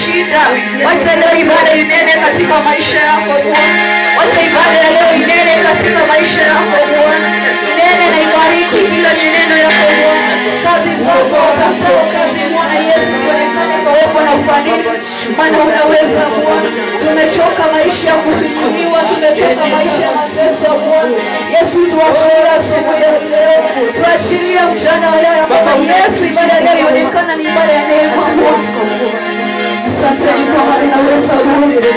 shida. Wacha leo ibada inene katika maisha yako Bwana. Wacha ibada ya leo inene katika maisha yako Bwana. Inene na ibariki kila neno yako Bwana. Kazi zako utatoa kazi Bwana Yesu zionekane kwa uwepo na ufanisi. Maana unaweza Bwana. Tumechoka maisha ya kufikiwa, tumechoka maisha ya mateso Bwana. Yesu tuachilia asubuhi ya leo. Tuachilia mchana wa leo Baba Yesu, ibada leo ionekana ni ibada ya neema Bwana. Asante kwa maana unaweza Bwana.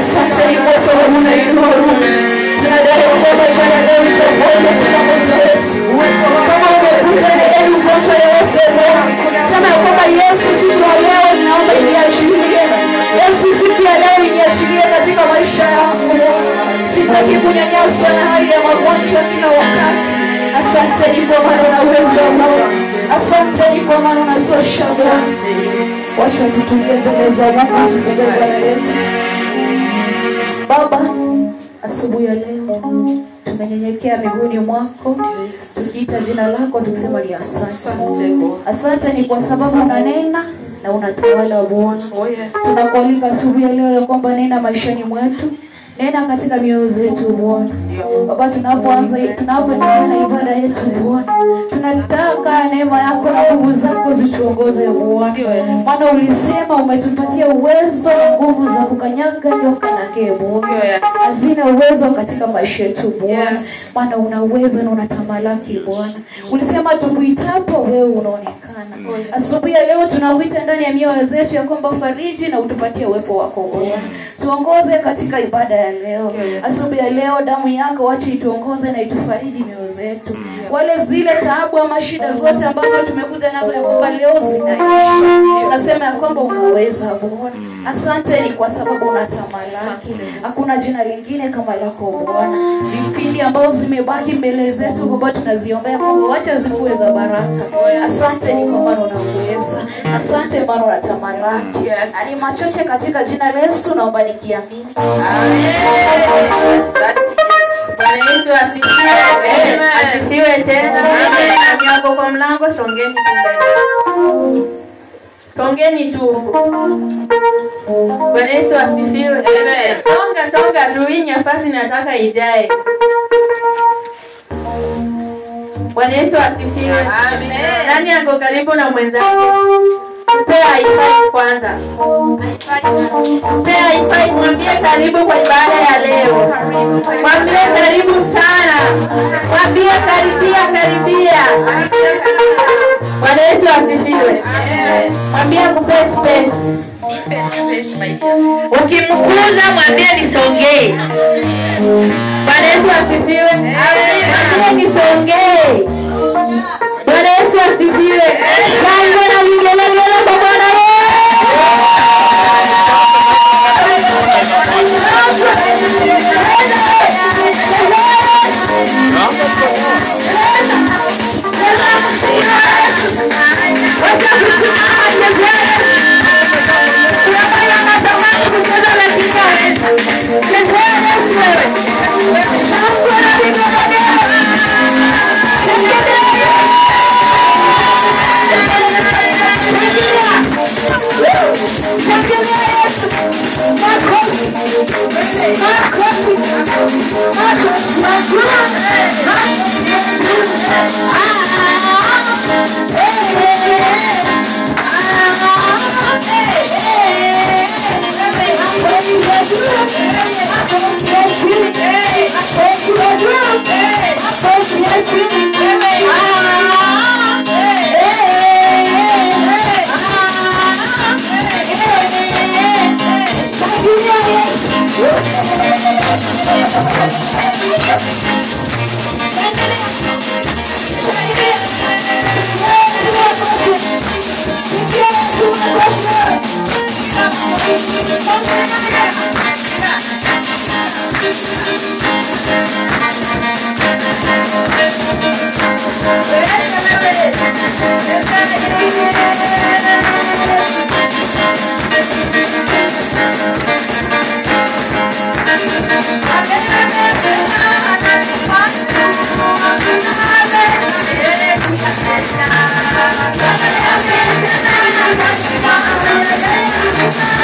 Asante kwa sababu unainua Bwana. Tunadai kwamba ibada leo itakuwa kila mmoja wetu. Kama umekuja na elimu moja yote Bwana. Sema kwamba Yesu siku ya leo naomba iniachilie. Yesu siku ya leo iniachilie katika maisha yangu. Sitaki kunyanyaswa na hali ya magonjwa kila wakati. Asante kwa maana unaweza Bwana. Asante kwa maana unatosha Bwana. Wacha tutulie mbele za Mungu, tutulie mbele yetu. Baba, asubuhi ya leo tumenyenyekea miguuni mwako, tukiita jina lako tukisema ni asante. Asante ni kwa sababu unanena na unatawala Bwana. Tunakualika asubuhi ya leo ya kwamba nena maishani mwetu, nena katika mioyo zetu Bwana. Baba, tunapoanza ibada yetu Bwana, tunataka neema yako na nguvu zako zituongoze Bwana. Maana ulisema umetupatia uwezo, nguvu za kukanyaga nyoka na kebo. Hazina uwezo katika maisha yetu Bwana. Maana una uwezo na unatamalaki Bwana. Ulisema tukuitapo wewe unaonekana. Asubuhi ya leo tunauita ndani ya mioyo zetu ya kwamba fariji na utupatie uwepo wako Bwana. Tuongoze katika ibada ya leo. Asubuhi ya leo damu yako wacha ituongoze na itufariji mioyo zetu. Wale zile taabu ama shida zote ambazo tumekuja nazo ya kwamba leo zinaisha. Tunasema ya kwamba unaweza Bwana. Asante ni kwa sababu unatamalaki. Hakuna jina lingine kama lako Bwana. Vipindi ambao zimebaki mbele zetu Baba tunaziombea kwamba wacha zikuwe za baraka. Asante ni kwa maana unaweza. Asante maana unatamalaki. Ani machoche katika jina la Yesu naomba nikiamini. Amen. Bwana Yesu asifiwe. Asifiwe tena. Amen. Nyako kwa mlango songeni tu. Songeni tu. Bwana Yesu asifiwe. Amen. Songa tu, hii nafasi nataka ijae. Bwana Yesu asifiwe. Amen. Nani yako karibu na mwenzake? Pea high kwanza. Pea high, mwambie karibu kwa ibada ya leo. Mwambie karibu sana. Mwambie karibia. Bwana Yesu asifiwe. Mwambie kupe space. Ukimkuza mwambie nisongee. Bwana Yesu asifiwe. Mwambie nisongee. Bwana Yesu asifiwe. Shangwe na vigelegele kwa Bwana. Thank you.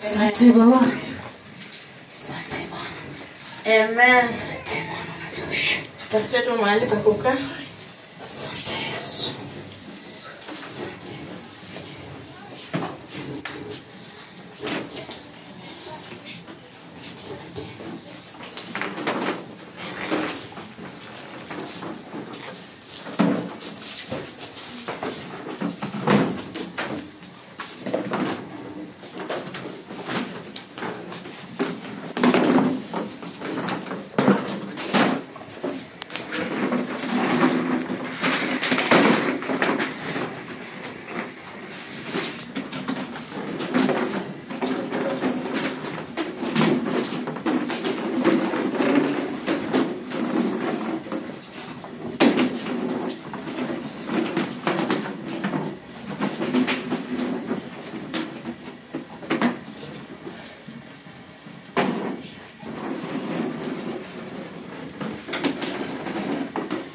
Asante Baba. Asante Bwana. Amen. Asante Bwana, unatosha. Tafuta tu mahali pa kukaa. Asante Yesu. Asante.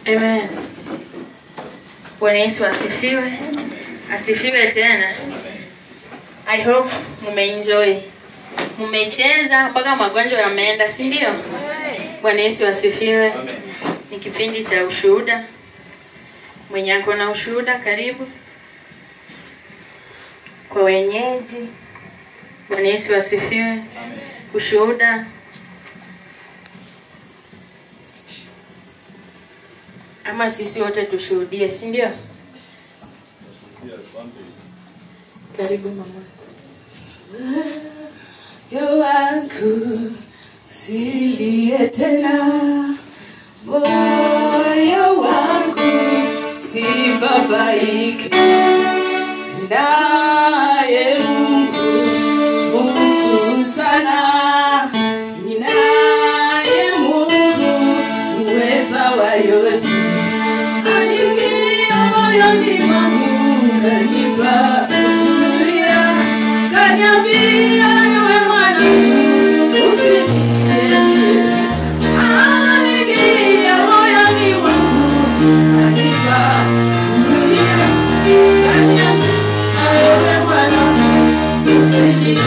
Amen. Bwana Yesu asifiwe. Asifiwe tena. I hope mmeenjoy. Mmecheza mpaka magonjwa yameenda, si ndio? Bwana Yesu asifiwe. Ni kipindi cha ushuhuda. Mwenye ako na ushuhuda karibu. Kwa wenyeji. Bwana Yesu asifiwe. Ushuhuda. Ama sisi wote tushuhudie, si ndio? Karibu mama. Moyo wangu usilie tena, moyo wangu usibabaike, naye Mungu sana, naye Mungu uweza wa yote. Anikia moyoni mwangu, kanipa kutulia, kaniambia wewe mwanangu usilie. Anikia moyoni mwangu, kanipa kutulia, kaniambia wewe mwanangu usilie.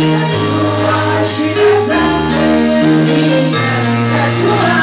Tatua shida zangu, tatua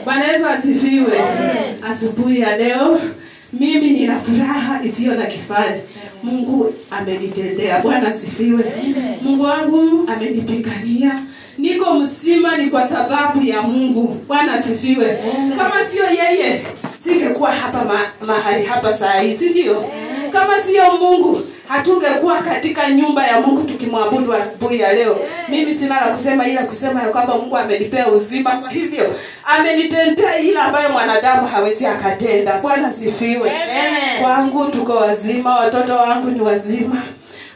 Bwana Yesu asifiwe. Asubuhi ya leo mimi nina furaha isiyo na kifani. Mungu amenitendea. Bwana asifiwe. Mungu wangu amenipigania. Niko mzima ni kwa sababu ya Mungu. Bwana asifiwe. Kama sio yeye singekuwa hapa mahali hapa saa hii, si ndio? Kama sio Mungu hatungekuwa katika nyumba ya Mungu tukimwabudu asubuhi ya leo. Mimi sina la kusema ila kusema ya kwamba Mungu amenipea uzima, kwa hivyo amenitendea ile ambayo mwanadamu hawezi akatenda. Bwana sifiwe. Kwangu tuko wazima, watoto wangu ni wazima.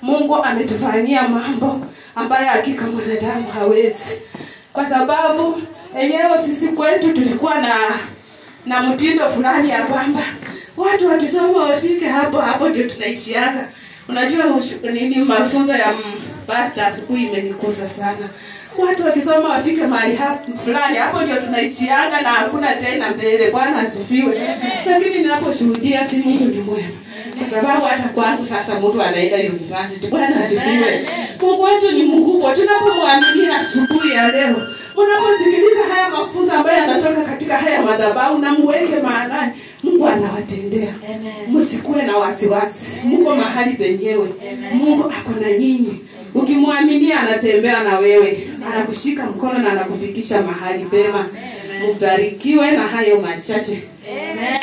Mungu ametufanyia mambo ambayo hakika mwanadamu hawezi. Kwa sababu enyewe sisi kwetu tulikuwa na mtindo fulani ya kwamba watu wakisoma wafike hapo ndio tunaishianga. Unajua nini, mafunzo ya pastor asubuhi imenikuza sana. Watu wakisoma wafike mahali hapo fulani, hapo ndio tunaishianga na hakuna tena mbele. Bwana asifiwe. Lakini ninaposhuhudia si Mungu ni mwema. Kwa sababu hata kwangu sasa mtu anaenda university. Bwana asifiwe. Mungu wetu ni mkubwa. Tunapomwamini asubuhi ya leo, unaposikiliza haya mafunzo ambayo yanatoka katika haya madhabahu na muweke maanani, Mungu anawatendea. Msikuwe na wasiwasi. Mungu mahali penyewe. Mungu ako na nyinyi. Ukimwaminia anatembea na wewe. Anakushika mkono na anakufikisha mahali pema. Mbarikiwe na hayo machache. Amen.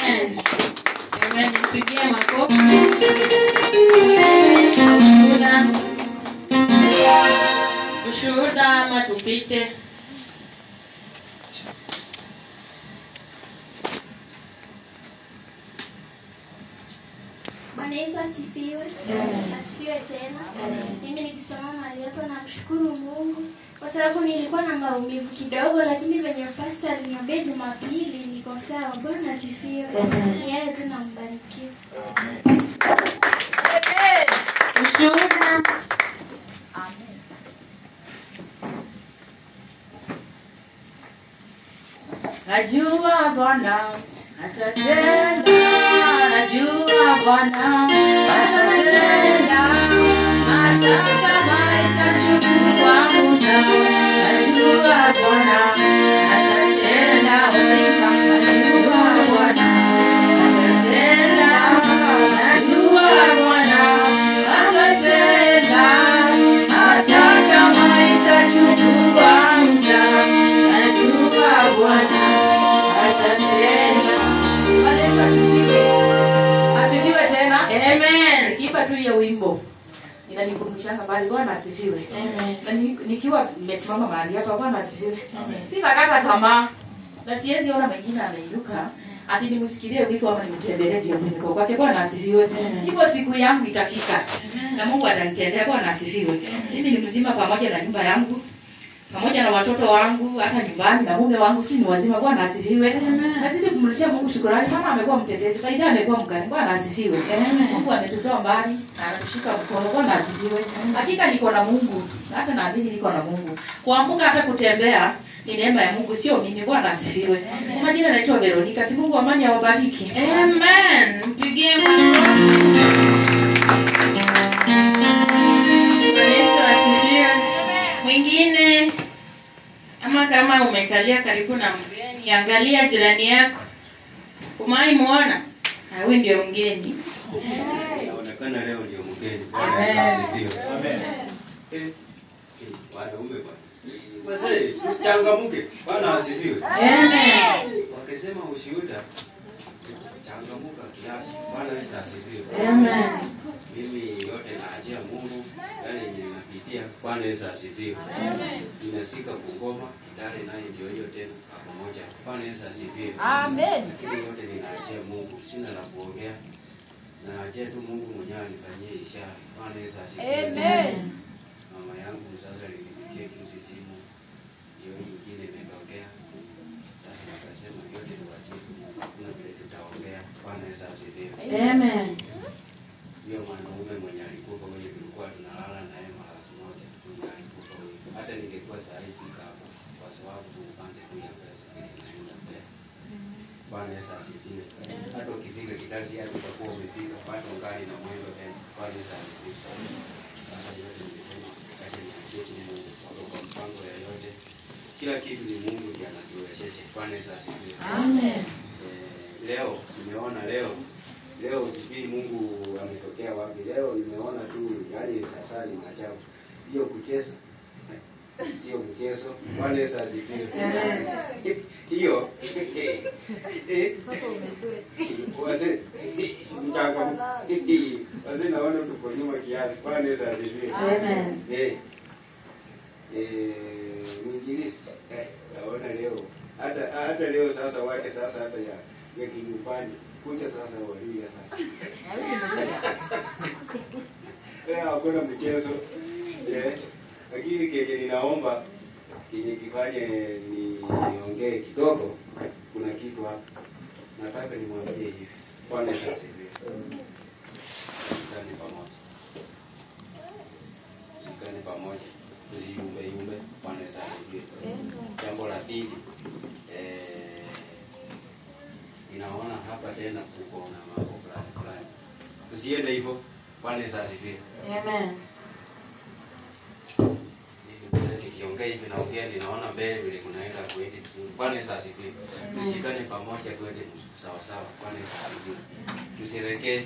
Amen. Pigia makofi. Ushuhuda ama tupite. Bwana Yesu asifiwe. Asifiwe tena. Mimi nikisimama mahali hapa namshukuru Mungu kwa sababu nilikuwa na maumivu kidogo, lakini venye pastor aliniambia Jumapili niko sawa. Bwana asifiwe. Yeye tu nambarikiwa. Ushuhuda. Amen. Najua Bwana atatenda, najua Bwana atatenda, hata kama itachukua muda. Najua Bwana atatenda, najua Bwana atatenda, najua Bwana atatenda, hata kama itachukua muda. Najua Bwana atatenda. Asifiwe tena. Amen. Nikiimba tu hiyo wimbo inanikumbushanga bali Bwana asifiwe. Amen. Na nikiwa nimesimama mahali hapa Bwana asifiwe. Sikakata tamaa. Na siwezi ona mwingine ameinuka ati nimsikilie wito ama nimtembelee ndio niko kwake. Bwana asifiwe. Hivyo siku yangu itafika. Na Mungu atanitendea. Bwana asifiwe. Mimi ni mzima pamoja na nyumba yangu, pamoja na watoto wangu, hata nyumbani na mume wangu si ni wazima. Bwana asifiwe. Nazidi kumrudishia Mungu shukrani, maana amekuwa mtetezi, faida amekuwa mkani. Bwana asifiwe. Mungu ametutoa mbali na anatushika mkono. Bwana asifiwe. Hakika niko na Mungu, hata naamini niko na Mungu. Kuamka hata kutembea ni neema ya Mungu, sio mimi. Bwana asifiwe. Kwa majina naitwa Veronica. Si Mungu amani awabariki. Amen. Mpigie makofi. Yesu asifiwe. Mwingine ama kama umekalia karibu na mgeni, angalia jirani yako. Umai muona? Wewe ndio mgeni. Inaonekana leo ndio mgeni. Bwana asifiwe. Amen. Wanaume bwana. Wazee, changamuke. Bwana asifiwe. Amen. Wakisema ushuhuda, changamuka kiasi. Bwana asifiwe. Amen. Mimi yote naachia Mungu, yale ninapitia. Bwana asifiwe. Amen. Ninasika Bungoma, Kitale naye ndio hiyo tena pamoja. Bwana asifiwe. Amen. Lakini yote ninaachia Mungu, sina la kuongea. Naachia tu Mungu mwenyewe anifanyie ishara. Bwana asifiwe. Amen. Mama yangu sasa alinipigia juzi simu, ndio nyingine imetokea. Sasa nikasema yote niwachie Mungu, hakuna vile tutaongea. Bwana asifiwe. Amen. Hiyo mwanaume mwenye alikufa mwenye tulikuwa tunalala naye mara moja, alikufa huyo. Hata ningekuwa saa hii sika hapo kwa sababu upande huu ya pesa ile inaenda mbele. Bwana asifiwe. Hata ukifika kikazi hapo utakuwa umefika bado ngali na mwendo tena. Bwana asifiwe. Sasa yote nilisema acha niachie Mungu kwa mpango ya yote. Kila kitu ni Mungu ndiye anatuwezesha. Bwana asifiwe. Amen. Leo nimeona leo sijui Mungu ametokea wapi. Leo nimeona tu yani sasa ni maajabu. Hiyo kucheza sio mchezo. Bwana Yesu asifiwe. Hiyo wazee wazee naona tuko nyuma kiasi. Bwana Yesu asifiwe. Amen. Mwinjilisti naona leo hata leo sasa wake sasa hata ya kinyumbani kuja sasa walia sasa. Leo hakuna mchezo. Lakini kile ninaomba kile kifanye niongee kidogo. Kuna kitu hapa nataka nimwambie hivi. Bwana Yesu asifiwe. Sikane pamoja. Sikane pamoja. Tusiumbe. Bwana Yesu asifiwe. Jambo la pili, ninaona hapa tena kuko na mambo fulani. Tusiende hivyo. Bwana Yesu asifiwe. Amen. Nikiongea hivi naongea ninaona mbele vile kunaenda kwenda vizuri. Bwana Yesu asifiwe. Tushikane pamoja kwende sawa sawa. Bwana Yesu asifiwe. Tusirekee.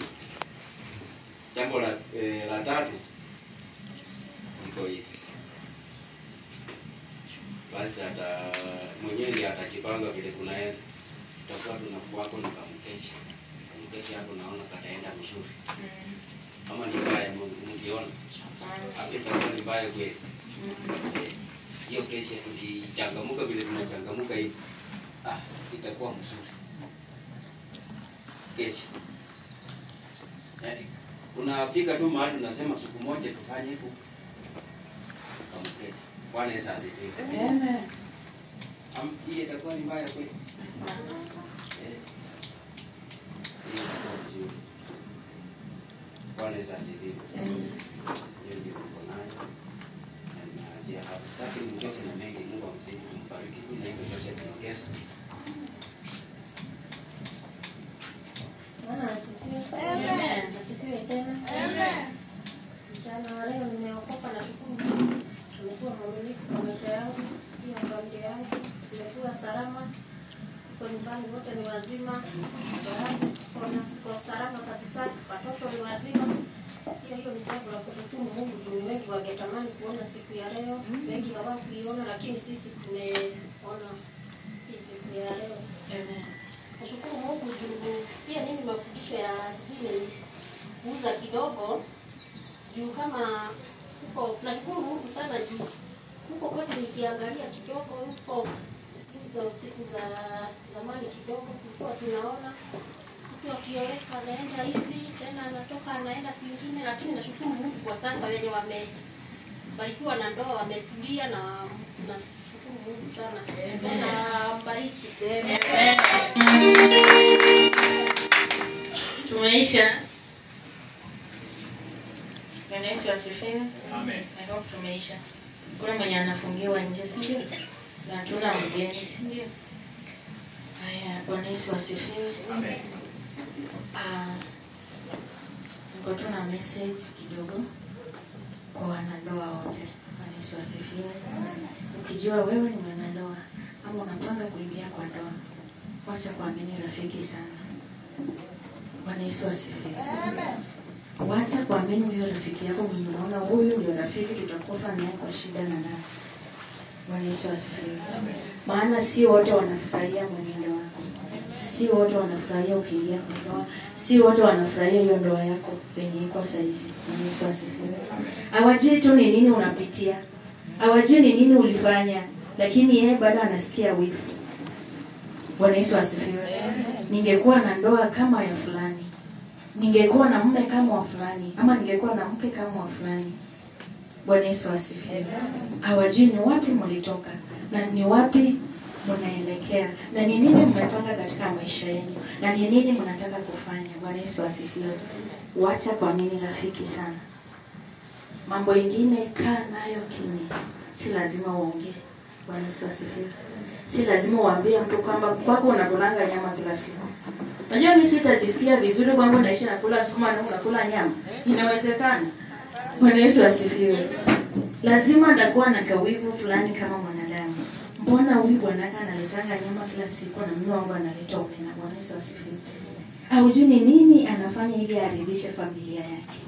Jambo la tatu liko hivi. Basi hata mwenyewe ndiye atakipanga vile kunaenda. Tutakuwa tunakuwako na kamkesha. Kamkesha hapo naona kataenda mzuri. Kama ni mbaya mngiona. Hapo itakuwa ni mbaya kweli. Hiyo kesha tukichangamuka vile tunachangamuka hivi. Itakuwa mzuri. Kesha. Yaani unafika tu mahali unasema siku moja tufanye hivyo. Kamkesha. Bwana Yesu asifiwe. Amen. Hii itakuwa ni mbaya kweli. Bwana Yesu asifiwe. Hiyo ndio uko nayo. Na hapo sitaki niongeze na mengi. Mungu amsaidie kumbariki. Mimi naitwa Joseph Nyongesa. Bwana asifiwe. Amen. Asifiwe tena. Amen. Mchana wa leo nimeokoka na shukuru. Nimekuwa mwaminifu kwa maisha yangu, pia familia yangu, nimekuwa salama. Kwa nyumbani wote ni wazima. Kwa salama kabisa, watoto ni wazima. Hiyo ni jambo la kushukuru Mungu. Wengi wangetamani kuona siku ya leo, wengi hawakuiona, lakini sisi tumeona hii siku ya leo. Amen. Nashukuru Mungu juu pia mimi mafundisho ya asubuhi kuuza kidogo juu kama huko. Nashukuru Mungu sana juu huko kwetu nikiangalia kidogo huko hizo siku za zamani kidogo tulikuwa tunaona mtu akioleka anaenda hivi tena anatoka anaenda kwingine, lakini nashukuru Mungu kwa sasa wenye wamebarikiwa na ndoa wametulia na nashukuru Mungu sana. Na mbariki. Amen. Tumeisha. Bwana Yesu asifiwe. Amen. I hope tumeisha. Kuna mwenye anafungiwa nje, si ndio? Na tuna mgeni, si ndio? Haya, Bwana Yesu asifiwe. Amen. Niko tuna message kidogo kwa wanandoa wote. Bwana Yesu asifiwe. Ukijua wewe ni mwanandoa ama unapanga kuingia kwa ndoa, wacha kuamini rafiki sana. Bwana Yesu asifiwe. Wacha kuamini huyo rafiki yako mwenye unaona huyu ndio rafiki tutakufa naye kwa shida na nani. Bwana Yesu asifiwe. Maana si wote wanafurahia mwenendo wako. Si wote wanafurahia ukiingia kwa ndoa. Si wote wanafurahia hiyo ndoa yako yenye iko saizi. Bwana Yesu asifiwe. Hawajui tu ni nini unapitia. Hawajui ni nini ulifanya, lakini yeye bado anasikia wivu. Bwana Yesu asifiwe. Ningekuwa na ndoa kama ya fulani, ningekuwa na mume kama wa fulani, ama ningekuwa na mke kama wa fulani. Bwana Yesu asifiwe. Hawajui ni wapi mlitoka na ni wapi mnaelekea na ni nini mmepanga katika maisha yenu na ni nini mnataka kufanya. Bwana Yesu asifiwe. Wacha kuamini rafiki sana. Mambo mengine kaa nayo kimya. Si lazima uongee. Bwana Yesu asifiwe. Si lazima uambie mtu kwamba kwako unakulanga nyama kila siku. Unajua mimi sitajisikia vizuri kwamba naishi nakula sukuma na unakula nyama. Inawezekana. Bwana Yesu asifiwe. Lazima ndakuwa na kawivu fulani kama mwanadamu. Mbona huyu bwanaka analetanga nyama kila siku na mimi wangu analeta omena? Bwana Yesu asifiwe. Haujui ni nini anafanya ili aridhishe familia yake.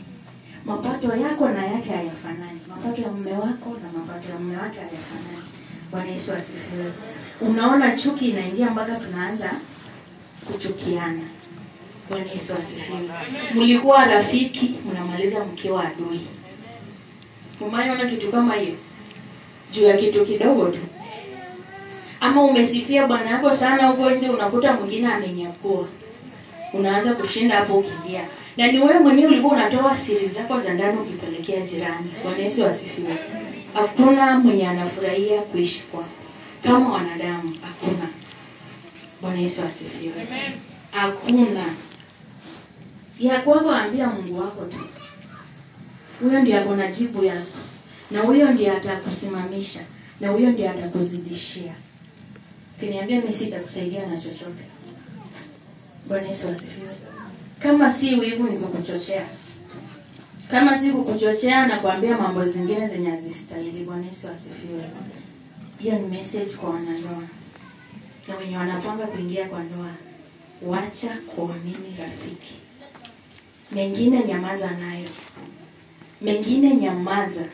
mapato yako na yake hayafanani, mapato ya mume wako na mapato ya mume wake hayafanani. Bwana Yesu asifiwe. Unaona chuki inaingia mpaka tunaanza kuchukiana. Bwana Yesu asifiwe. Mlikuwa rafiki, mnamaliza mkiwa adui. Umeona kitu kama hiyo? Juu ya kitu kidogo tu. Ama umesifia bwana yako sana huko nje, unakuta mwingine amenyakua. Unaanza kushinda hapo ukimbia. Na ni wewe mwenyewe ulikuwa unatoa siri zako za ndani ukipelekea jirani. Bwana Yesu asifiwe. Hakuna mwenye anafurahia kuishi kwa kama wanadamu, hakuna. Bwana Yesu asifiwe. Amen. Hakuna. Ya kwako ambia Mungu wako tu. Huyo ndiye akona jibu yako. Na huyo ndiye atakusimamisha. Na huyo ndiye atakuzidishia. Ukiniambia mimi sitakusaidia na chochote. Bwana Yesu asifiwe. Kama si wivu ni kukuchochea. Kama si kukuchochea na kuambia mambo zingine zenye hazistahili. Bwana Yesu asifiwe. Hiyo ni message kwa wanandoa. Na wenye wanapanga kuingia kwa ndoa, wacha kuamini rafiki. Mengine nyamaza nayo. Mengine nyamaza.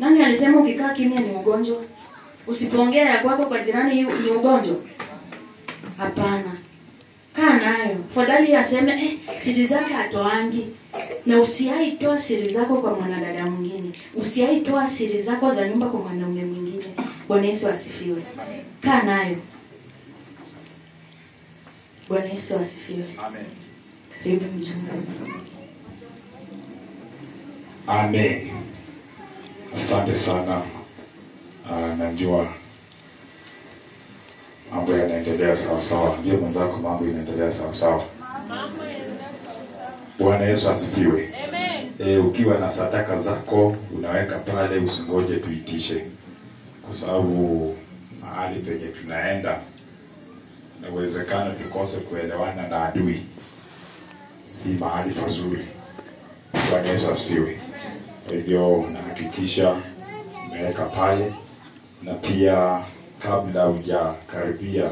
Nani alisema ukikaa kimya ni ugonjwa? Usipoongea ya kwako kwa jirani ni ugonjwa? Hapana. Kaa nayo. Fadhali aseme siri zake atoangi. Na usiaitoa siri zako kwa mwanadada mwingine. Usiaitoa siri zako za nyumba kwa mwanaume mwingine. Bwana Yesu asifiwe. Kaa nayo. Bwana Yesu asifiwe. Amen. Karibu mchungaji. Amen. Asante sana. Najua mambo yanaendelea sawa sawa. Ndio mwenzako mambo yanaendelea sawa sawa. Bwana Yesu asifiwe. Amen. Ukiwa na sadaka zako unaweka pale, usingoje tuitishe. Kwa sababu mahali penye tunaenda na uwezekano tukose kuelewana na adui. Si mahali pazuri. Bwana Yesu asifiwe. Kwa hivyo nahakikisha umeweka pale, na pia kabla hujakaribia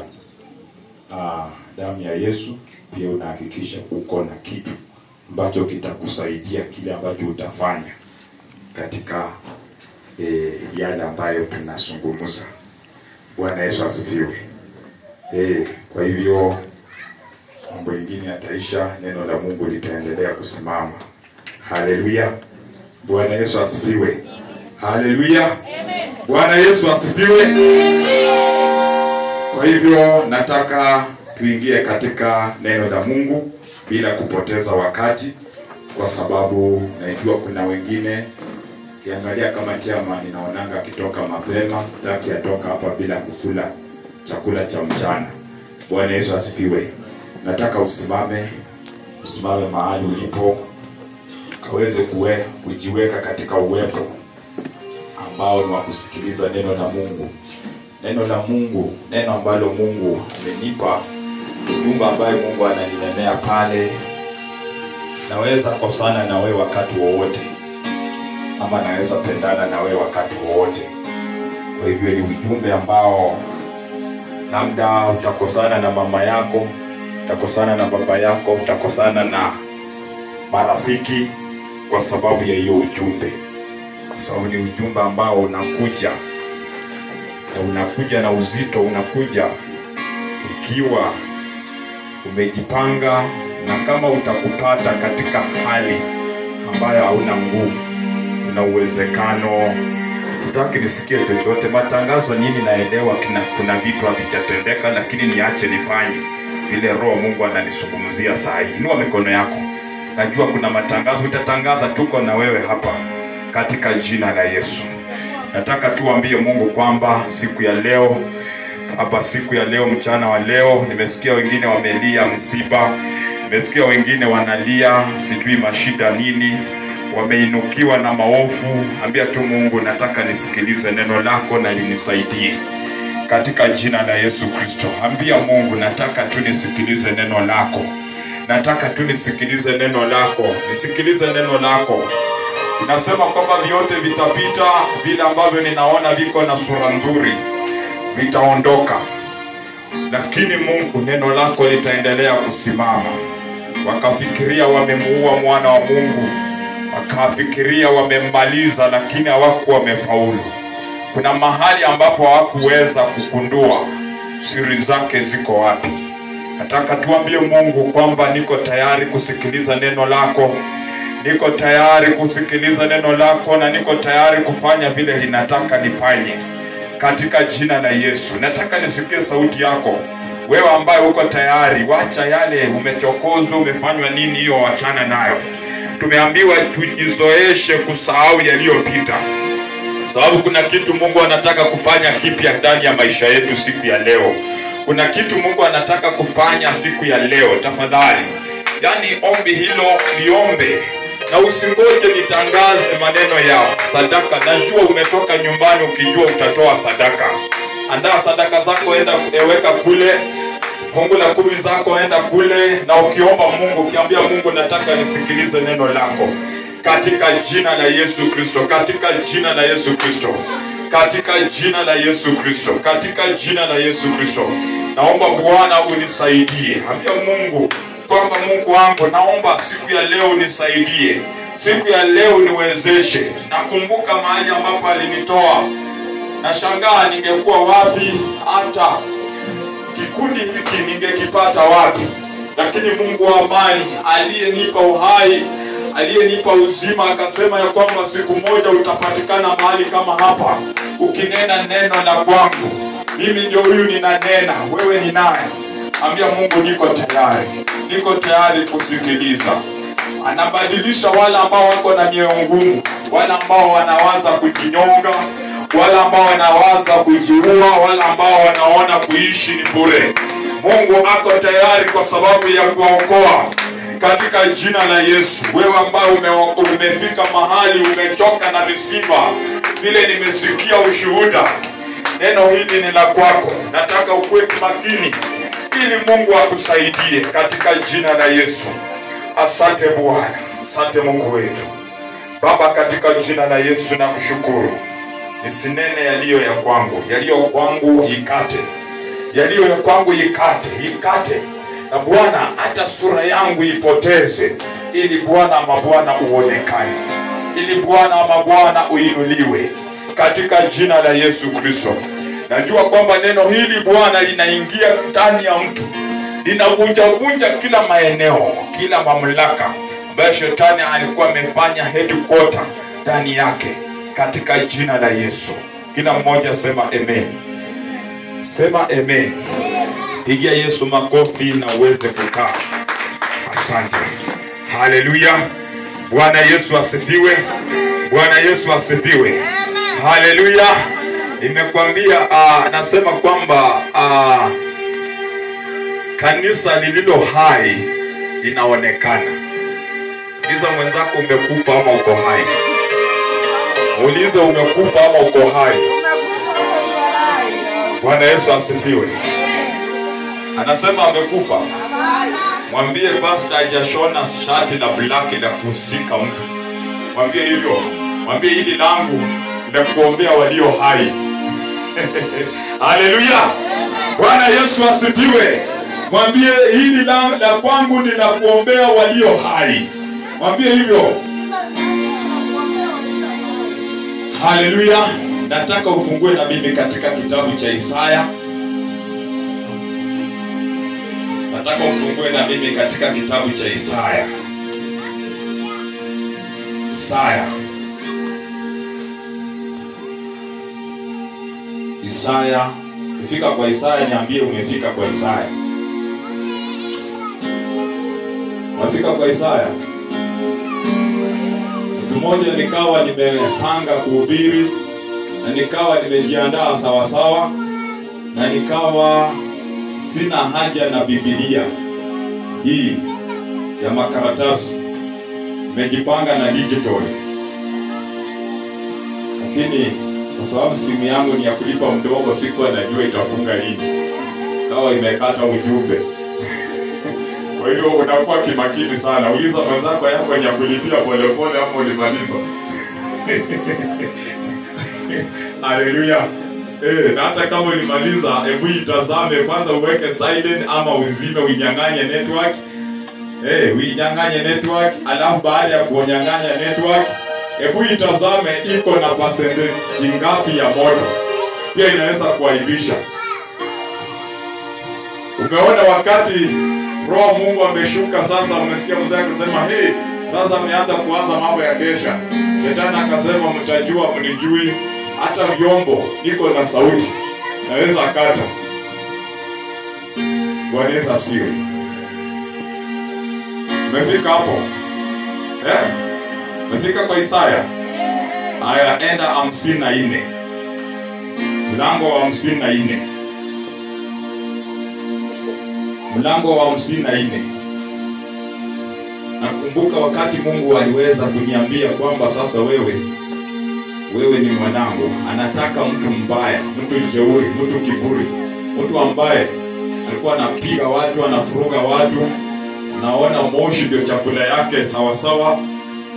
damu ya Yesu pia unahakikisha uko na kitu ambacho kitakusaidia kile ambacho utafanya katika yale ambayo tunazungumza. Bwana Yesu asifiwe. Kwa hivyo mambo mengine yataisha, neno la Mungu litaendelea kusimama. Haleluya. Bwana Yesu asifiwe. Haleluya. Amen. Bwana Yesu asifiwe. Kwa hivyo nataka tuingie katika neno la Mungu bila kupoteza wakati, kwa sababu najua kuna wengine kiangalia kama chama ninaonanga kitoka mapema, sitaki atoka hapa bila kukula chakula cha mchana. Bwana Yesu asifiwe. Nataka usimame mahali ulipo, kaweze kujiweka katika uwepo ambao ni wa kusikiliza neno la Mungu. Neno la Mungu, neno ambalo Mungu amenipa, ujumbe ambaye Mungu ananinenea pale. Naweza kosana na wewe wakati wowote, ama naweza pendana na wewe wakati wowote. Kwa hivyo ni ujumbe ambao labda utakosana na mama yako, utakosana na baba yako, utakosana na marafiki kwa sababu ya hiyo ujumbe. Kwa sababu ni ujumbe ambao unakuja na uzito, unakuja ukiwa umejipanga, na kama utakupata katika hali ambayo hauna nguvu, una uwezekano. Sitaki nisikie chochote matangazo nini, naelewa kuna vitu havijatendeka, lakini niache nifanye vile Roho Mungu ananisungumzia saa hii. Inua mikono yako. Najua kuna matangazo utatangaza, tuko na wewe hapa katika jina la Yesu. Nataka tuambie Mungu kwamba siku ya leo mchana wa leo, nimesikia wengine wamelia msiba, nimesikia wengine wanalia sijui mashida nini, wameinukiwa na maovu. Ambia tu Mungu, nataka nisikilize neno lako na linisaidie katika jina la Yesu Kristo. Ambia Mungu, nataka tu nisikilize neno lako. Nataka tu nisikilize neno lako. Nisikilize neno lako. Nasema kwamba vyote vitapita, vile ambavyo ninaona viko na sura nzuri vitaondoka, lakini Mungu, neno lako litaendelea kusimama. Wakafikiria wamemuua mwana wa Mungu, wakafikiria wamemmaliza, lakini hawakuwa wamefaulu. Kuna mahali ambapo hawakuweza kugundua siri zake ziko wapi. Nataka tuambie Mungu kwamba niko tayari kusikiliza neno lako, niko tayari kusikiliza neno lako, na niko tayari kufanya vile linataka nifanye katika jina la Yesu. Nataka nisikie sauti yako, wewe ambaye uko tayari. Wacha yale umechokozwa, umefanywa nini, hiyo wachana nayo. Tumeambiwa tujizoeshe kusahau yaliyopita, sababu kuna kitu Mungu anataka kufanya kipya ndani ya maisha yetu siku ya leo. Kuna kitu Mungu anataka kufanya siku ya leo. Tafadhali, yani ombi hilo liombe, na usingoje nitangaze maneno ya sadaka. Najua umetoka nyumbani ukijua utatoa sadaka. Andaa sadaka zako, enda weka kule. Fungu la 10 zako enda kule, na ukiomba Mungu, ukiambia Mungu nataka nisikilize neno lako katika jina la Yesu Kristo, katika jina la Yesu Kristo, katika jina la Yesu Kristo, katika jina la Yesu Kristo. Naomba Bwana unisaidie. Ambia Mungu kwamba Mungu wangu, naomba siku ya leo unisaidie. Siku ya leo niwezeshe. Nakumbuka mahali ambapo alinitoa. Nashangaa ningekuwa wapi, hata kikundi hiki ningekipata wapi. Lakini Mungu wa amani aliyenipa uhai, aliyenipa uzima, akasema ya kwamba siku moja utapatikana mahali kama hapa ukinena neno la kwangu. Mimi ndio huyu ninanena, wewe ni nani? Ambia Mungu niko tayari. Niko tayari kusikiliza. Anabadilisha wale ambao wako na mioyo ngumu, wale ambao wanawaza kujinyonga, wale ambao wanawaza kujiua, wale ambao wanaona kuishi ni bure. Mungu ako tayari kwa sababu ya kuokoa katika jina la Yesu. Wewe ambao umefika mahali umechoka na misiba, vile nimesikia ushuhuda, neno hili ni la kwako. Nataka ukue makini ili Mungu akusaidie katika jina la Yesu. Asante Bwana, asante Mungu wetu. Baba, katika jina la Yesu nakushukuru. Nisinene yaliyo ya kwangu, yaliyo kwangu ikate. Yaliyo ya kwangu ikate. Na Bwana, hata sura yangu ipoteze, ili Bwana mabwana uonekane, ili Bwana mabwana uinuliwe katika jina la Yesu Kristo. Najua kwamba neno hili Bwana linaingia ndani ya mtu, linavunja kila maeneo, kila mamlaka ambayo shetani alikuwa amefanya headquarter ndani yake katika jina la Yesu. Kila mmoja sema amen. Sema amen. Pigia Yesu makofi na uweze kukaa. Asante. Haleluya. Bwana Yesu asifiwe. Bwana Yesu asifiwe. Haleluya. Nimekwambia nasema kwamba kanisa lililo hai linaonekana. Uliza mwenzako umekufa ama uko hai. Uliza umekufa ama uko hai. Bwana Yesu asifiwe. Anasema amekufa. Mwambie pastor hajashona shati la black la kusika mtu. Mwambie hivyo. Mwambie hili langu la kuombea walio hai. Haleluya. Bwana Yesu asifiwe. Mwambie hili la kwangu ni la kuombea walio hai. Mwambie hivyo. Haleluya. Nataka ufungue na mimi katika kitabu cha Isaya. Nataka ufungue na mimi katika kitabu cha Isaya. Isaya. Ukifika kwa Isaya niambie umefika kwa Isaya. Umefika kwa Isaya? Siku moja nikawa nimepanga kuhubiri, na nikawa nimejiandaa sawa sawa, na nikawa sina haja na Biblia hii ya makaratasi. Nimejipanga na digital. Lakini kwa sababu simu yangu ni ya kulipa mdogo, sikuwa najua itafunga lini. Kawa imekata ujumbe. Kwa hivyo unakuwa kimakini sana. Uliza mwenzako yako ni ya kulipia polepole hapo ulimaliza. Haleluya. Na hata kama ulimaliza, hebu itazame kwanza, uweke silent ama uzime, unyang'anye network. uinyang'anye network, alafu baada ya kunyang'anya network, hebu itazame iko na percentage ngapi ya moto. Pia inaweza kuaibisha. Umeona wakati Roho Mungu ameshuka sasa, umesikia mzee akisema sasa mmeanza kuanza mambo ya kesha. Shetani akasema mtajua mnijui, hata vyombo iko na sauti. Naweza kata. Bwana Yesu asifiwe. Umefika hapo? Umefika kwa Isaya? Aya, enda 54. Mlango wa 54. Mlango wa 54. Nakumbuka wakati Mungu aliweza kuniambia kwamba sasa wewe ni mwanangu. Anataka mtu mbaya, mtu jeuri, mtu kiburi, mtu ambaye alikuwa anapiga watu, anafuruga watu. Anaona moshi ndio chakula yake sawa sawa.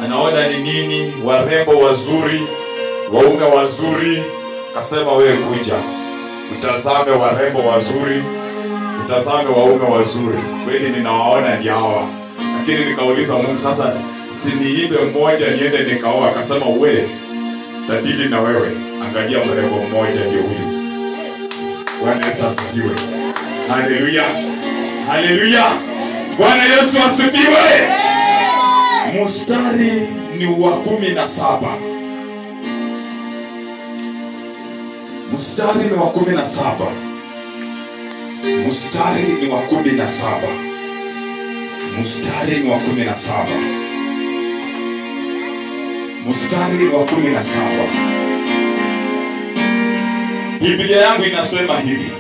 Anaona ni nini, warembo wazuri, waume wazuri. Kasema wewe kuja, utazame warembo wazuri, utazame waume wazuri. Kweli ninawaona ni hawa. Lakini nikauliza Mungu, sasa siniibe mmoja niende nikaoa? Akasema wewe tadili na wewe, angalia mrembo mmoja ndio huyu. Bwana Yesu asifiwe. Haleluya. Haleluya. Bwana Yesu asifiwe. Mstari ni wa 17. Mstari ni wa 17. Mstari ni wa 17. Mstari ni wa 17. Mstari wa 17. Biblia yangu inasema hivi.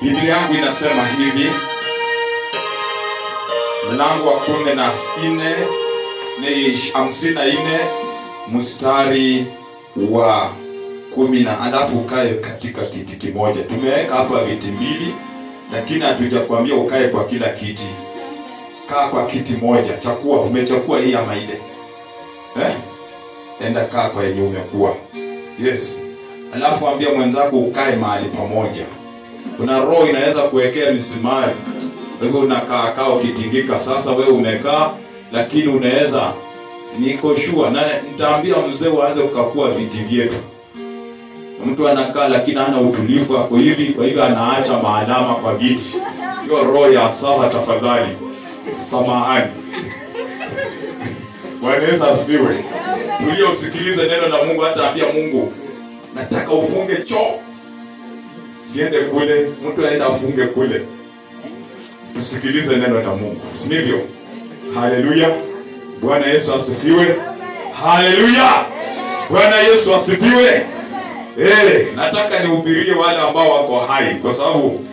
Biblia yangu inasema hivi. Mlango wa 14 ni 54 mstari wa 10. Alafu ukae katika kiti kimoja. Tumeweka hapa viti mbili, lakini hatujakwambia ukae kwa kila kiti. Kaa kwa kiti moja. Chakua, umechakua hii ama ile? Enda kaa kwa yenye umekuwa. Yes. Alafu ambia mwenzako ukae mahali pamoja. Kuna roho inaweza kuwekea misimari. Wewe unakaa ukitingika. Sasa wewe umekaa, lakini unaweza, niko sure na nitaambia mzee waanze kukakua viti vyetu. Mtu anakaa lakini hana utulivu, hapo hivi, kwa hivyo anaacha maalama kwa viti. Hiyo roho ya sala tafadhali. Samahani. Bwana Yesu asifiwe. Tulia usikilize neno la Mungu. Hata ambia Mungu, nataka ufunge choo. Siende kule, mtu aenda afunge kule. Tusikilize neno la Mungu. Sivyo? Haleluya. Bwana Yesu asifiwe. Haleluya. Bwana Yesu asifiwe. Nataka nihubirie wale ambao wako hai, kwa sababu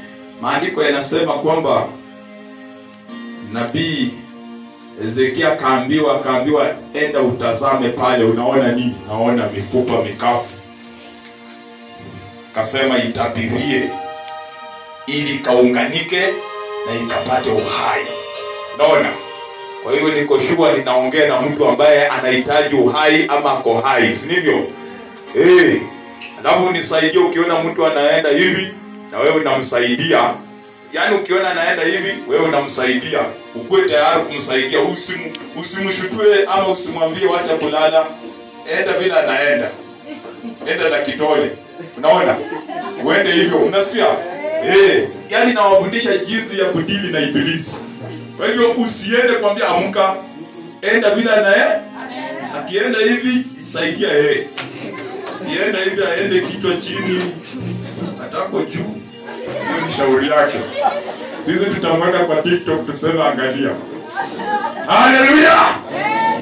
maandiko yanasema kwamba Nabii Ezekia kaambiwa enda utazame pale, unaona nini? Naona mifupa mikafu. Kasema itabirie ili kaunganike na ikapate uhai. Naona. Kwa hiyo niko sure ninaongea na mtu ambaye anahitaji uhai ama ako hai, sivyo? Alafu nisaidie ukiona mtu anaenda hivi na wewe unamsaidia. Yaani ukiona anaenda hivi wewe unamsaidia. Ukue tayari kumsaidia, usimshutue ama usimwambie wacha kulala. Enda bila anaenda. Enda na kitole. Unaona? Uende hivyo, unasikia? Yaani nawafundisha jinsi ya kudili na ibilisi. Kwa hivyo usiende kwambia amka. Enda bila naye. Akienda hivi saidia yeye. Akienda hivi aende kichwa chini, atako juu. Hiyo ni shauri yake. Sisi tutamweka kwa TikTok tuseme angalia. Haleluya!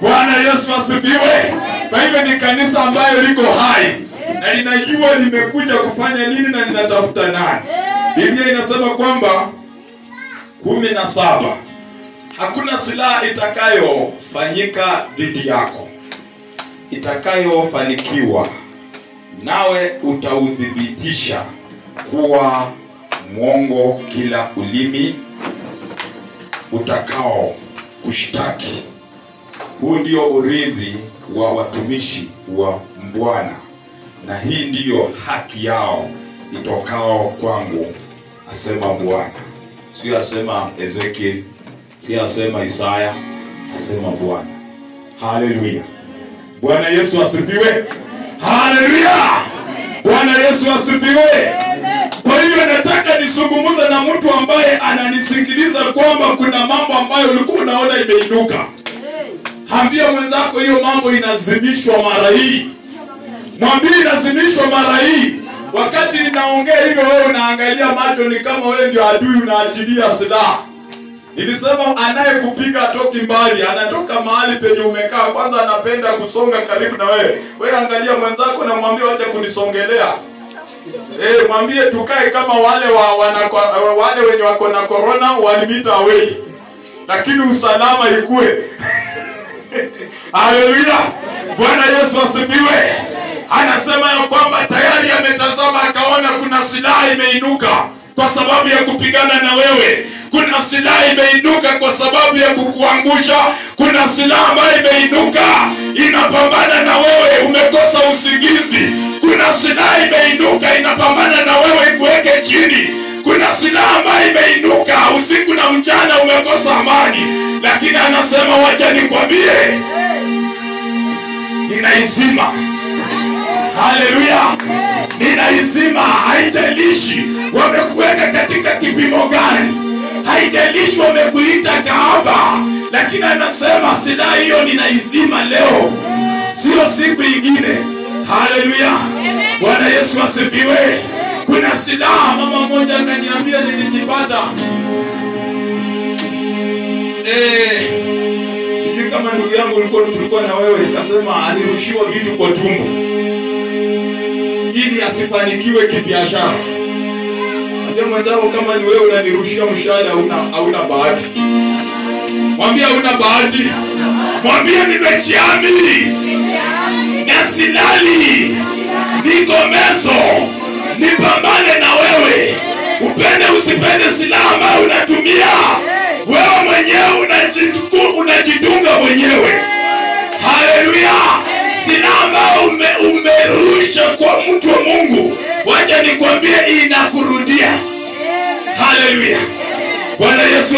Bwana Yesu asifiwe. Kwa hivyo ni kanisa ambayo liko hai na linajua limekuja kufanya nini na linatafuta nani. Biblia inasema kwamba 17, hakuna silaha itakayofanyika dhidi yako itakayofanikiwa, nawe utaudhibitisha kuwa mwongo kila ulimi utakao kushtaki. Huu ndio urithi wa watumishi wa Bwana, na hii ndiyo haki yao itokao kwangu, asema Bwana. Sio asema Ezekiel, sio asema Isaya, asema Bwana. Haleluya. Bwana Yesu asifiwe. Haleluya. Bwana Yesu asifiwe. Kwa hivyo nataka nisungumuze na mtu ambaye ananisikiliza kwamba kuna mambo ambayo ulikuwa unaona imeinuka. Ambia mwenzako hiyo mambo inazimishwa mara hii. Mwambie inazimishwa mara hii. Wakati ninaongea hivyo wewe unaangalia macho ni kama wewe ndio adui unaachilia silaha. Nilisema anayekupiga atoki mbali, anatoka mahali penye umekaa. Kwanza anapenda kusonga karibu na wewe. Wewe angalia mwenzako na mwambie acha kunisongelea. Mwambie tukae kama wale wenye wako na corona 1 meter away. Lakini usalama ikue. Haleluya. Bwana Yesu asifiwe. Anasema ya kwamba tayari ametazama akaona kuna silaha imeinuka kwa sababu ya kupigana na wewe. Kuna silaha imeinuka kwa sababu ya kukuangusha. Kuna silaha ambayo imeinuka inapambana na wewe umekosa usingizi. Kuna silaha imeinuka inapambana na wewe ikuweke chini. Kuna silaha ambayo imeinuka usiku na mchana umekosa amani. Lakini anasema wacha nikwambie, ninaizima. Haleluya. Ninaizima. Haijalishi wamekuweka katika kipimo gani, haijalishi wamekuita kahaba, lakini anasema silaha hiyo ninaizima leo, sio siku ingine. Haleluya. Bwana Yesu asifiwe. Kuna silaha, mama mmoja akaniambia nilijipata sijui kama ndugu yangu tulikuwa na wewe, nikasema alirushiwa vitu kwa tumbo ili asifanikiwe kibiashara. Mwambie mwenzako kama ni wewe unanirushia mshahara hauna bahati. Mwambie hauna bahati. Mwambie nimejiamini. Na silali. Niko meso. Nipambane na wewe. Upende usipende silaha ambayo unatumia. Wewe mwenyewe unajidunga mwenyewe. Haleluya. Silaha ambayo umerusha kwa mtu wa Mungu, wacha nikwambie inakurudia. Haleluya. Bwana Yesu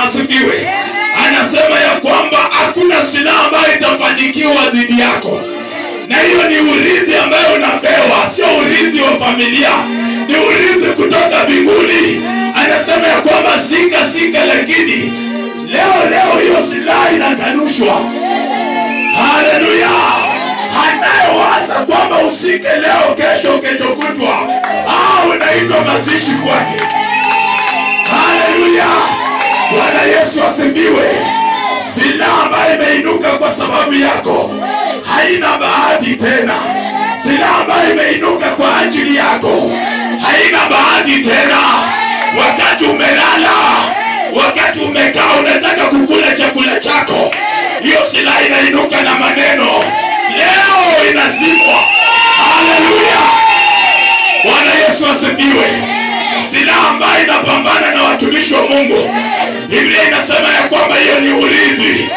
asifiwe. Anasema ya kwamba hakuna silaha ambayo itafanikiwa dhidi yako. Na hiyo ni urithi ambayo unapewa, sio urithi wa familia. Ni urithi kutoka mbinguni. Anasema ya kwamba sika lakini leo hiyo silaha inakanushwa. Haleluya. Anayewaza kwamba usike leo kesho kutwa, unaitwa mazishi kwake. Haleluya. Bwana Yesu asifiwe. Silaha ambayo imeinuka kwa sababu yako haina bahati tena. Silaha ambayo imeinuka kwa ajili yako haina bahati tena. Wakati umelala, wakati umekaa unataka kukula chakula chako, hiyo silaha inainuka na maneno, leo inazimwa. Haleluya. Bwana Yesu asifiwe. Silaha ambayo inapambana na watumishi wa Mungu, Biblia inasema ya kwamba hiyo ni urithi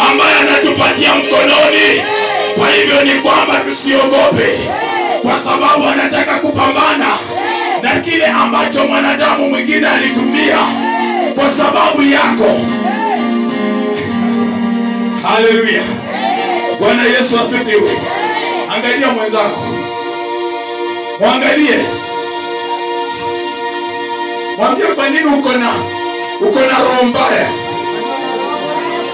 ambayo anatupatia mkononi. Kwa hivyo ni kwamba tusiogope, kwa sababu anataka kupambana na kile ambacho mwanadamu mwingine alitumia kwa sababu yako. Haleluya. Bwana Yesu asifiwe. Angalia mwenzako. Mwangalie. Mwambie kwa nini uko na roho mbaya.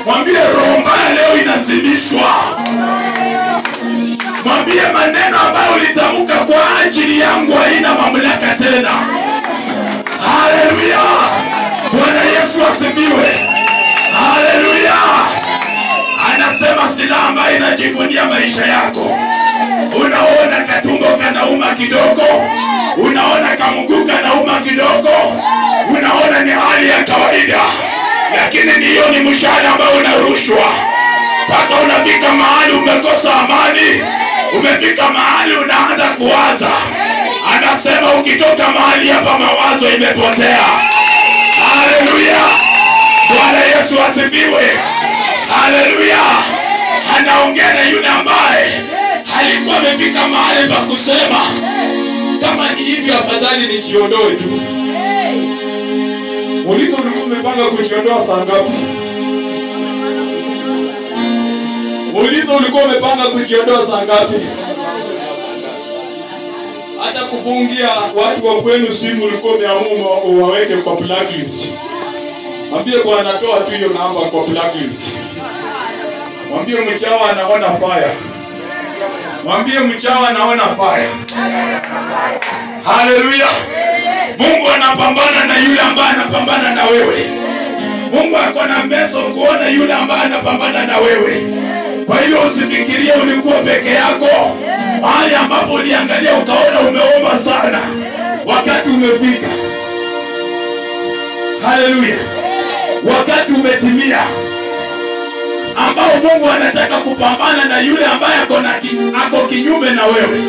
Mwambie roho mbaya leo inazimishwa. Mwambie maneno ambayo ulitamka kwa ajili yangu haina mamlaka tena. Haleluya. Bwana Yesu asifiwe. Haleluya. Anasema silaha ambayo inajivunia maisha yako. Unaona katumbo kanauma kidogo, unaona kamguu kanauma kidogo, unaona ni hali ya kawaida, lakini hiyo ni mshale ambao unarushwa mpaka unafika mahali umekosa amani, umefika mahali unaanza kuwaza. Anasema ukitoka mahali hapa mawazo imepotea. Haleluya. Bwana Yesu asifiwe. Haleluya. Anaongea na yule ambaye alikuwa amefika mahali pa kusema kama ni hivyo afadhali nijiondoe tu. Muulize ulikuwa umepanga kujiondoa saa ngapi? Muulize ulikuwa umepanga kujiondoa saa ngapi? Hata kufungia watu wa kwenu simu ulikuwa umeamua uwaweke kwa blacklist. Mwambie Bwana toa tu hiyo namba kwa blacklist. Mwambie mchawa anaona fire. Mwambie mchawa anaona fire. Haleluya. Mungu anapambana na yule ambaye anapambana na wewe. Mungu ako na meso kuona yule ambaye anapambana na wewe. Kwa hiyo usifikirie ulikuwa peke yako. Mahali ambapo uliangalia ukaona umeomba sana, wakati umefika. Haleluya. Wakati umetimia ambao Mungu anataka kupambana na yule ambaye ako kinyume na wewe.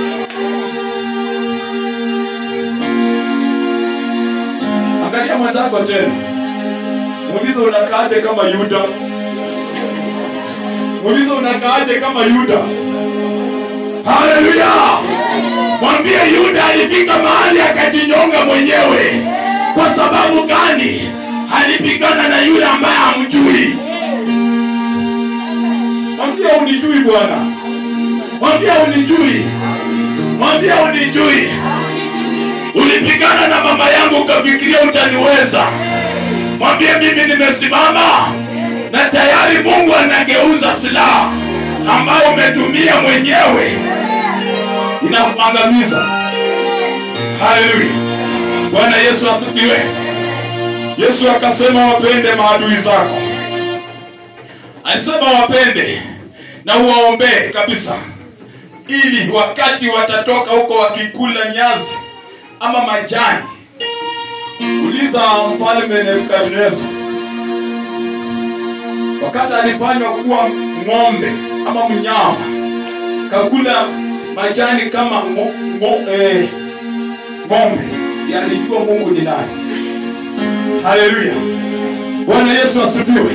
Angalia mwenzako tena. Muulize unakaaje kama Yuda. Muulize unakaaje kama Yuda. Haleluya. Mwambie Yuda alifika mahali akajinyonga mwenyewe. Kwa sababu gani? Alipigana na yule ambaye hamjui. Mwambie unijui Bwana. Mwambie unijui. Mwambie unijui. Ulipigana na mama yangu ukafikiria utaniweza. Mwambie mimi nimesimama na tayari Mungu anageuza silaha ambayo umetumia mwenyewe inakuangamiza. Haleluya. Bwana Yesu asifiwe. Yesu akasema wapende maadui zako. Alisema wapende na uwaombee kabisa, ili wakati watatoka huko wakikula nyasi ama majani. Uliza mfalme Nebukadneza, wakati alifanywa kuwa ng'ombe ama mnyama, kakula majani kama ng'ombe, yalijua Mungu ni nani. Haleluya. Bwana Yesu asifiwe.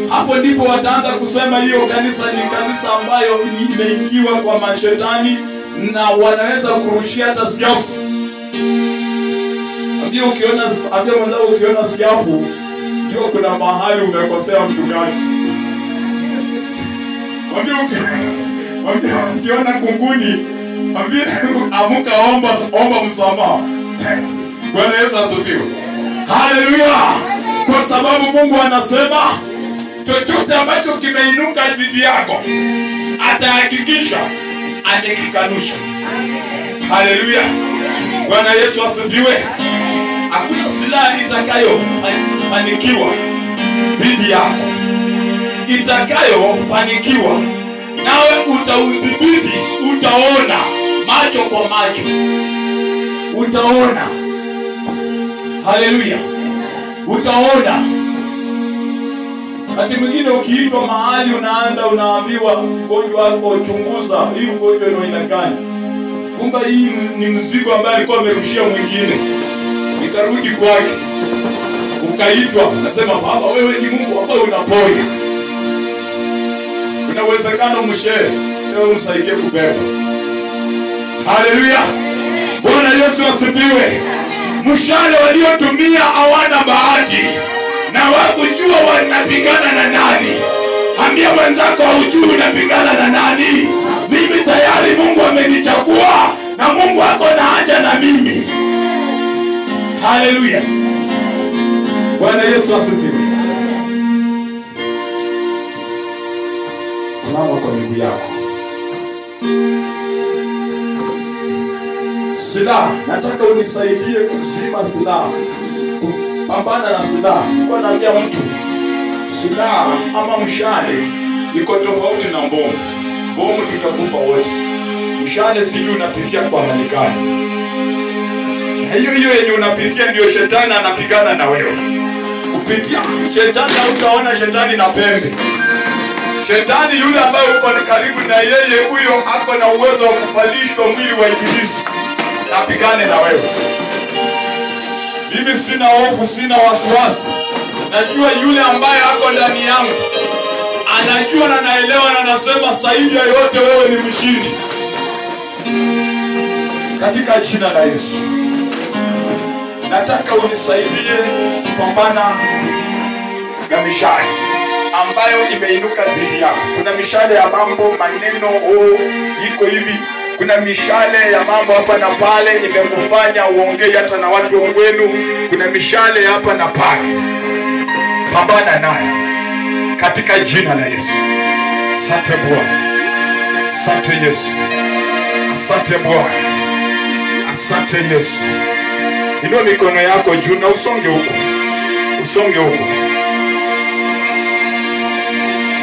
Hapo ndipo wataanza kusema hiyo kanisa ni kanisa ambayo imeingiwa kwa mashetani na wanaweza kurushia hata siafu. Ambia mwenzako ukiona siafu ndio kuna mahali umekosea mchungaji. Ambia ukiona kunguni, ambia amuka omba msamaha. Bwana Yesu asifiwe. Haleluya. Kwa sababu Mungu anasema chochote ambacho kimeinuka dhidi yako atahakikisha anakikanusha. Haleluya. Bwana Yesu asifiwe. Hakuna silaha itakayofanikiwa dhidi yako. Itakayofanikiwa nawe utaudhibiti, utaona macho kwa macho. Utaona. Haleluya. Utaona. Hata mwingine ukiitwa mahali unaanda unaambiwa mgonjwa wako chunguza hii mgonjwa ni aina gani. Kumbe hii ni mzigo ambaye alikuwa amerushia mwingine. Nikarudi kwake. Ukaitwa nasema baba wewe ni Mungu ambaye unaponya. Kuna uwezekano mshere leo msaidie kubeba. Haleluya. Bwana Yesu asifiwe. Mshale waliotumia hawana bahati na wakujua wanapigana na nani. Ambia wenzako hujui unapigana na nani. Mimi tayari Mungu amenichagua na Mungu ako na haja na mimi. Haleluya. Bwana Yesu asifiwe. Simama kwa miguu yako. Silaha, nataka unisaidie kuzima silaha. Pambana na silaha. Kwa naambia mtu silaha ama mshale iko tofauti na bomu. Bomu tutakufa wote. Mshale sijui unapitia kwa hali gani. Na hiyo yenye unapitia ndio shetani anapigana na wewe. Kupitia shetani utaona shetani na pembe. Shetani yule ambaye uko karibu na yeye, huyo ako na uwezo wa kufalishwa mwili wa ibilisi. Napigane na wewe. Mimi sina hofu, sina wasiwasi. Najua yule ambaye ako ndani yangu anajua na naelewa na nasema zaidi ya yote wewe ni mshindi. Katika jina la Yesu. nataka unisaidie kupambana na mishale ambayo imeinuka dhidi yako. Kuna mishale ya mambo, maneno, iko hivi. Kuna mishale ya mambo hapa na pale imekufanya uongee hata na watu wenu. Kuna mishale hapa na pale. Pambana naye katika jina la Yesu. Asante Bwana. Asante Yesu. Asante Bwana. Asante Yesu. Inua mikono yako juu na usonge huko. Usonge huko.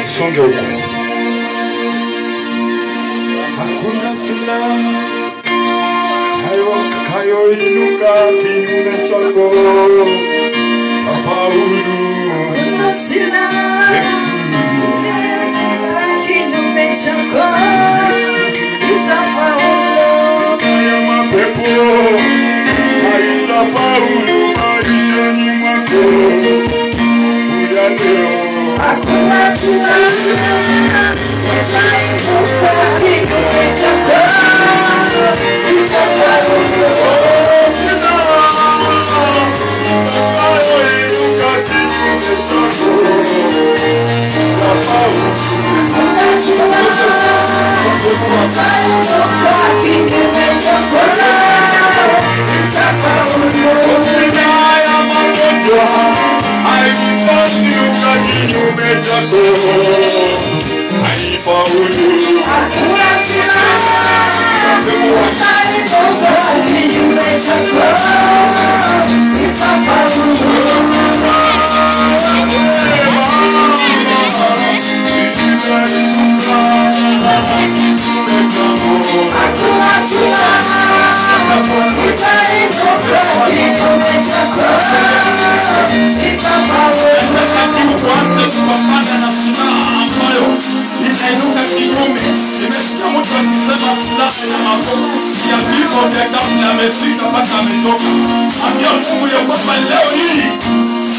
Usonge huko. Hakuna silaha hayo inuka kinyume chako hafaulu. Hakuna silaha kinyume chako itafaulu. Kaya mapepo haitafaulu maishani mwako ya leo. Hakuna silaha kinyume chako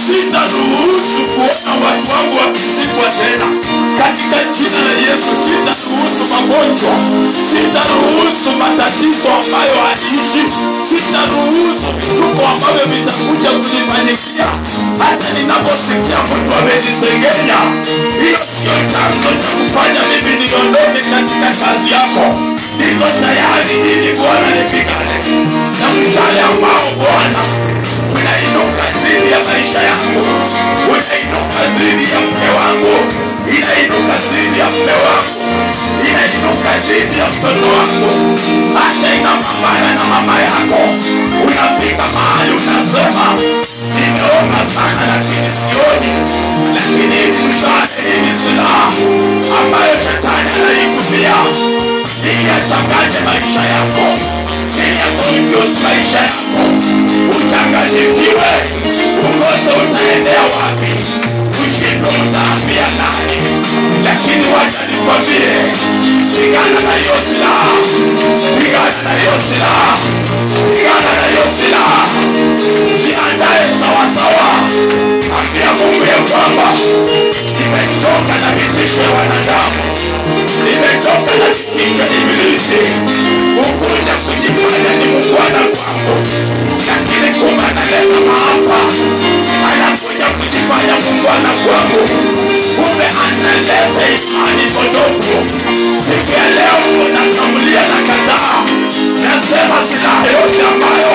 sitaruhusu kuona watu wangu wakizikwa tena. Katika jina la Yesu sitaruhusu magonjwa, sitaruhusu matatizo ambayo haiishi, sitaruhusu vituko ambavyo vitakuja kunifanyikia. Hata ninaposikia mtu amenisengenya, hiyo sio chanzo cha kufanya mimi niondoke katika kazi yako. Niko tayari ili Bwana nipigane na mshale ambao Bwana unainuka dhidi ya maisha yangu, unainuka dhidi ya mke wangu, inainuka dhidi ya mke wangu, inainuka dhidi ya mtoto wangu. Hata inapambana na mama yako, unafika mahali unasema nimeomba sana lakini sioni. Lakini mshale ni silaha ambayo shetani anaikutia ili achanganye maisha yako, ili akonfuse maisha yako, uchanganyikiwe, ukose utaendea wapi, ushindwe utaambia nani. Lakini wacha nikwambie, pigana na hiyo silaha, pigana na hiyo silaha, pigana na hiyo silaha. Jiandae sawa sawa, ambia Mungu ya kwamba nimechoka na vitisho ya wanadamu, nimechoka na vitisho ya ibilisi. Ukuja kujifanya ni Bwana kwangu, lakini kumbe analeta maafa. Anakuja kujifanya Bwana kwangu, kumbe analeta imani potofu. Siku ya leo unatambulia na kataa, nasema silaha yote ambayo